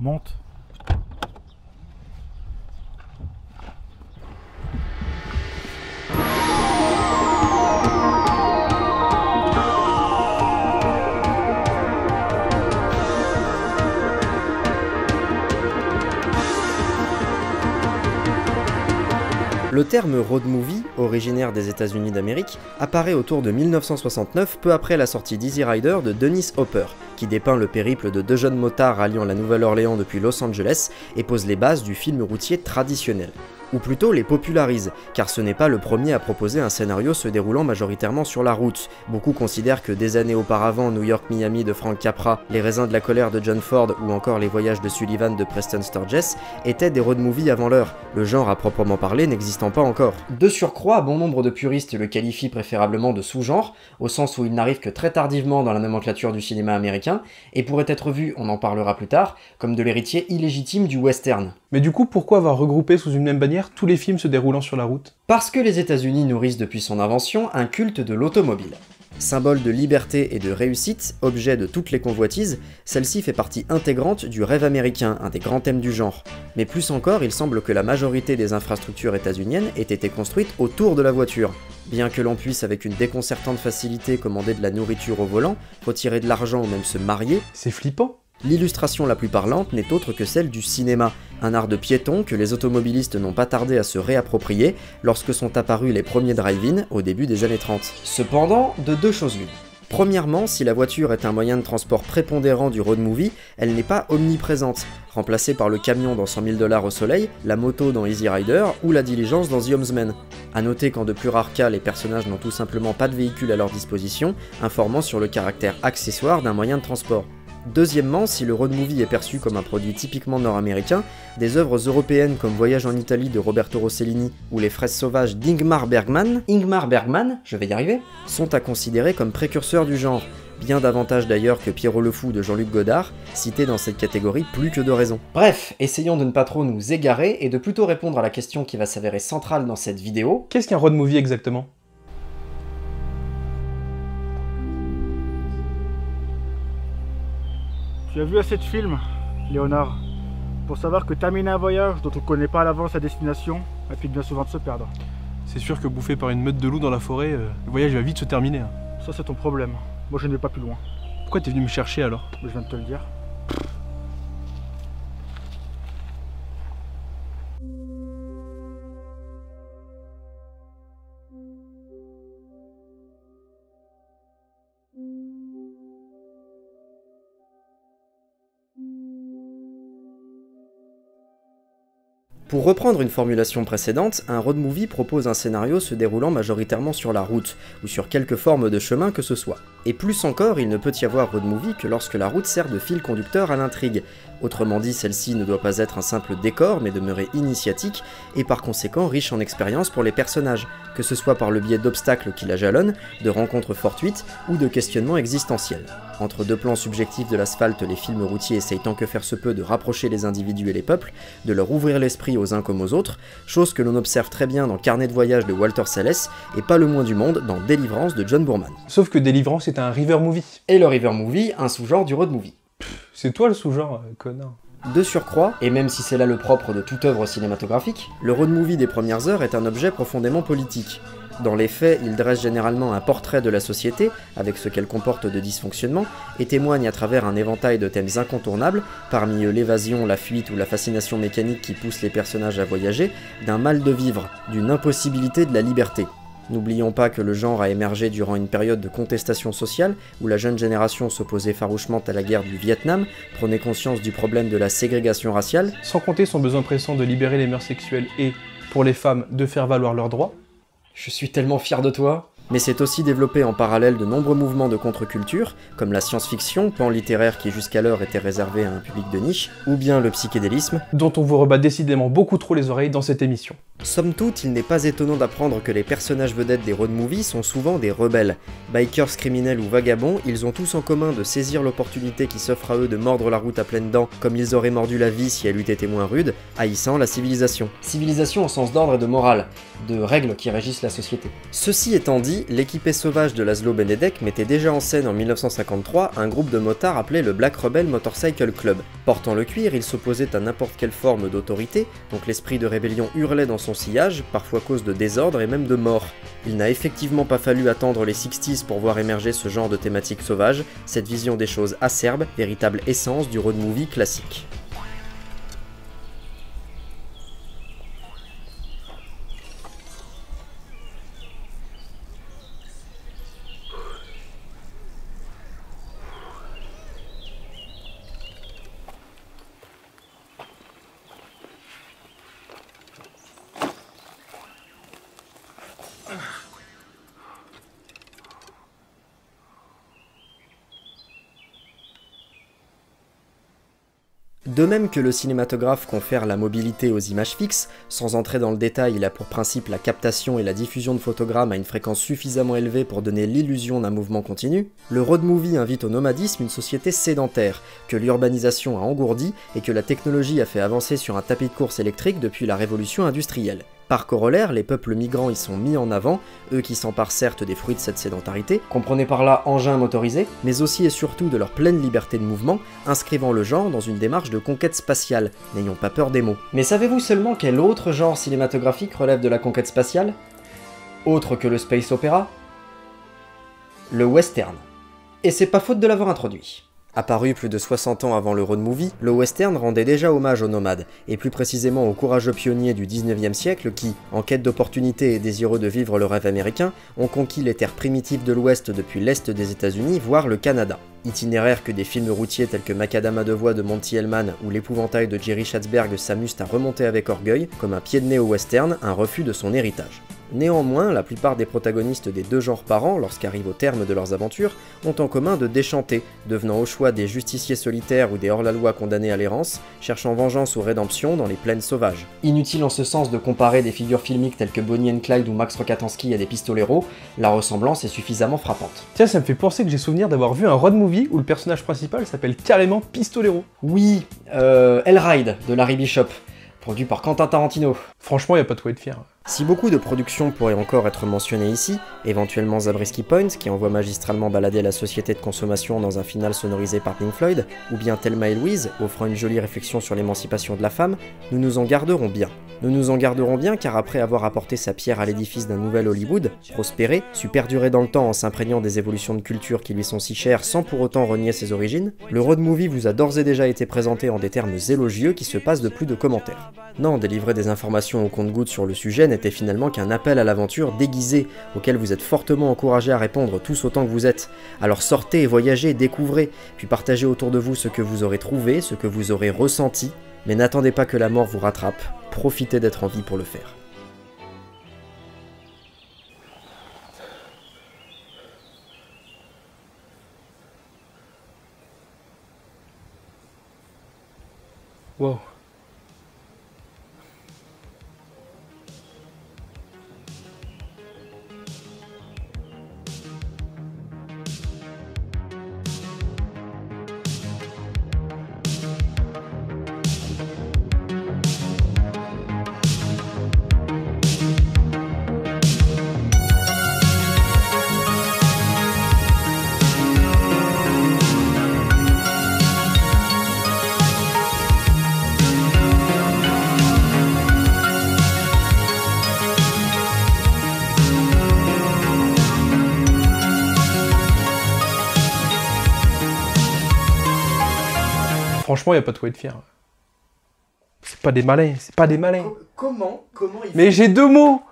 Monte. Le terme road movie, originaire des États-Unis d'Amérique, apparaît autour de 1969, peu après la sortie d'Easy Rider de Dennis Hopper, qui dépeint le périple de deux jeunes motards alliant la Nouvelle-Orléans depuis Los Angeles et pose les bases du film routier traditionnel. Ou plutôt les popularise, car ce n'est pas le premier à proposer un scénario se déroulant majoritairement sur la route. Beaucoup considèrent que des années auparavant, New York-Miami de Frank Capra, Les raisins de la colère de John Ford ou encore Les voyages de Sullivan de Preston Sturges étaient des road movies avant l'heure, le genre à proprement parler n'existant pas encore. De surcroît, bon nombre de puristes le qualifient préférablement de sous-genre, au sens où il n'arrive que très tardivement dans la nomenclature du cinéma américain, et pourrait être vu, on en parlera plus tard, comme de l'héritier illégitime du western. Mais du coup, pourquoi avoir regroupé sous une même bannière tous les films se déroulant sur la route? Parce que les États-Unis nourrissent depuis son invention un culte de l'automobile. Symbole de liberté et de réussite, objet de toutes les convoitises, celle-ci fait partie intégrante du rêve américain, un des grands thèmes du genre. Mais plus encore, il semble que la majorité des infrastructures états-uniennes aient été construites autour de la voiture. Bien que l'on puisse avec une déconcertante facilité commander de la nourriture au volant, retirer de l'argent ou même se marier, c'est flippant. L'illustration la plus parlante n'est autre que celle du cinéma, un art de piéton que les automobilistes n'ont pas tardé à se réapproprier lorsque sont apparus les premiers drive-in au début des années 30. Cependant, de deux choses l'une. Premièrement, si la voiture est un moyen de transport prépondérant du road movie, elle n'est pas omniprésente, remplacée par le camion dans 100 000 $ au soleil, la moto dans Easy Rider ou la diligence dans The Homesman. A noter qu'en de plus rares cas, les personnages n'ont tout simplement pas de véhicule à leur disposition, informant sur le caractère accessoire d'un moyen de transport. Deuxièmement, si le road movie est perçu comme un produit typiquement nord-américain, des œuvres européennes comme Voyage en Italie de Roberto Rossellini ou Les fraises sauvages d'Ingmar Bergman, je vais y arriver, sont à considérer comme précurseurs du genre, bien davantage d'ailleurs que Pierrot le Fou de Jean-Luc Godard, cité dans cette catégorie plus que de raison. Bref, essayons de ne pas trop nous égarer et de plutôt répondre à la question qui va s'avérer centrale dans cette vidéo. Qu'est-ce qu'un road movie exactement? Tu as vu assez de films, Léonard, pour savoir que terminer un voyage dont on ne connaît pas à l'avance la destination implique bien souvent de se perdre. C'est sûr que bouffé par une meute de loups dans la forêt, le voyage va vite se terminer. Hein. Ça c'est ton problème, moi je ne vais pas plus loin. Pourquoi t'es venu me chercher alors? Je viens de te le dire. Pour reprendre une formulation précédente, un road movie propose un scénario se déroulant majoritairement sur la route, ou sur quelque forme de chemin que ce soit. Et plus encore, il ne peut y avoir road movie que lorsque la route sert de fil conducteur à l'intrigue. Autrement dit, celle-ci ne doit pas être un simple décor, mais demeurer initiatique, et par conséquent riche en expérience pour les personnages, que ce soit par le biais d'obstacles qui la jalonnent, de rencontres fortuites, ou de questionnements existentiels. Entre deux plans subjectifs de l'asphalte, les films routiers essayent tant que faire se peut de rapprocher les individus et les peuples, de leur ouvrir l'esprit aux uns comme aux autres, chose que l'on observe très bien dans Carnet de voyage de Walter Salles, et pas le moins du monde dans Délivrance de John Boorman. Sauf que Délivrance est un river movie. Et le river movie, un sous-genre du road movie. C'est toi le sous-genre, connard. De surcroît, et même si c'est là le propre de toute œuvre cinématographique, le road movie des premières heures est un objet profondément politique. Dans les faits, il dresse généralement un portrait de la société, avec ce qu'elle comporte de dysfonctionnement, et témoigne à travers un éventail de thèmes incontournables, parmi eux l'évasion, la fuite ou la fascination mécanique qui pousse les personnages à voyager, d'un mal de vivre, d'une impossibilité de la liberté. N'oublions pas que le genre a émergé durant une période de contestation sociale, où la jeune génération s'opposait farouchement à la guerre du Vietnam, prenait conscience du problème de la ségrégation raciale, sans compter son besoin pressant de libérer les mœurs sexuelles et, pour les femmes, de faire valoir leurs droits. Je suis tellement fier de toi. Mais c'est aussi développé en parallèle de nombreux mouvements de contre-culture, comme la science-fiction, pan littéraire qui jusqu'alors était réservé à un public de niche, ou bien le psychédélisme, dont on vous rebat décidément beaucoup trop les oreilles dans cette émission. Somme toute, il n'est pas étonnant d'apprendre que les personnages vedettes des road movies sont souvent des rebelles. Bikers, criminels ou vagabonds, ils ont tous en commun de saisir l'opportunité qui s'offre à eux de mordre la route à pleines dents, comme ils auraient mordu la vie si elle eût été moins rude, haïssant la civilisation. Civilisation au sens d'ordre et de morale, de règles qui régissent la société. Ceci étant dit, l'équipée sauvage de Laszlo Benedek mettait déjà en scène en 1953 un groupe de motards appelé le Black Rebel Motorcycle Club. Portant le cuir, il s'opposait à n'importe quelle forme d'autorité, donc l'esprit de rébellion hurlait dans son sillage, parfois cause de désordre et même de mort. Il n'a effectivement pas fallu attendre les 60s pour voir émerger ce genre de thématique sauvage, cette vision des choses acerbes, véritable essence du road movie classique. De même que le cinématographe confère la mobilité aux images fixes, sans entrer dans le détail, il a pour principe la captation et la diffusion de photogrammes à une fréquence suffisamment élevée pour donner l'illusion d'un mouvement continu, le road movie invite au nomadisme une société sédentaire, que l'urbanisation a engourdie et que la technologie a fait avancer sur un tapis de course électrique depuis la révolution industrielle. Par corollaire, les peuples migrants y sont mis en avant, eux qui s'emparent certes des fruits de cette sédentarité, comprenez par là engins motorisés, mais aussi et surtout de leur pleine liberté de mouvement, inscrivant le genre dans une démarche de conquête spatiale, n'ayons pas peur des mots. Mais savez-vous seulement quel autre genre cinématographique relève de la conquête spatiale? Autre que le space opéra? Le western. Et c'est pas faute de l'avoir introduit. Apparu plus de 60 ans avant le road movie, le western rendait déjà hommage aux nomades, et plus précisément aux courageux pionniers du 19e siècle qui, en quête d'opportunités et désireux de vivre le rêve américain, ont conquis les terres primitives de l'Ouest depuis l'Est des États-Unis, voire le Canada. Itinéraire que des films routiers tels que Macadam à deux voies de Monty Hellman ou L'épouvantail de Jerry Schatzberg s'amusent à remonter avec orgueil, comme un pied de nez au western, un refus de son héritage. Néanmoins, la plupart des protagonistes des deux genres par an, lorsqu'arrivent au terme de leurs aventures, ont en commun de déchanter, devenant au choix des justiciers solitaires ou des hors-la-loi condamnés à l'errance, cherchant vengeance ou rédemption dans les plaines sauvages. Inutile en ce sens de comparer des figures filmiques telles que Bonnie and Clyde ou Max Rokatansky à des pistoleros, la ressemblance est suffisamment frappante. Tiens, ça me fait penser que j'ai souvenir d'avoir vu un road movie où le personnage principal s'appelle carrément Pistolero. Oui, Hellride de Larry Bishop, produit par Quentin Tarantino. Franchement, y a pas de quoi être fier. Si beaucoup de productions pourraient encore être mentionnées ici, éventuellement Zabriskie Point, qui envoie magistralement balader la société de consommation dans un final sonorisé par Pink Floyd, ou bien Thelma et Louise, offrant une jolie réflexion sur l'émancipation de la femme, nous nous en garderons bien. Nous nous en garderons bien car après avoir apporté sa pierre à l'édifice d'un nouvel Hollywood, prospéré, su perdurer dans le temps en s'imprégnant des évolutions de culture qui lui sont si chères sans pour autant renier ses origines, le road movie vous a d'ores et déjà été présenté en des termes élogieux qui se passent de plus de commentaires. Non, délivrer des informations au compte-gouttes sur le sujet n'était finalement qu'un appel à l'aventure déguisé, auquel vous êtes fortement encouragés à répondre tous autant que vous êtes. Alors sortez, voyagez, découvrez, puis partagez autour de vous ce que vous aurez trouvé, ce que vous aurez ressenti, mais n'attendez pas que la mort vous rattrape, profitez d'être en vie pour le faire. Wow. Franchement, y a pas de quoi être fier. C'est pas des malins, c'est pas des malins. Comment Mais j'ai deux mots.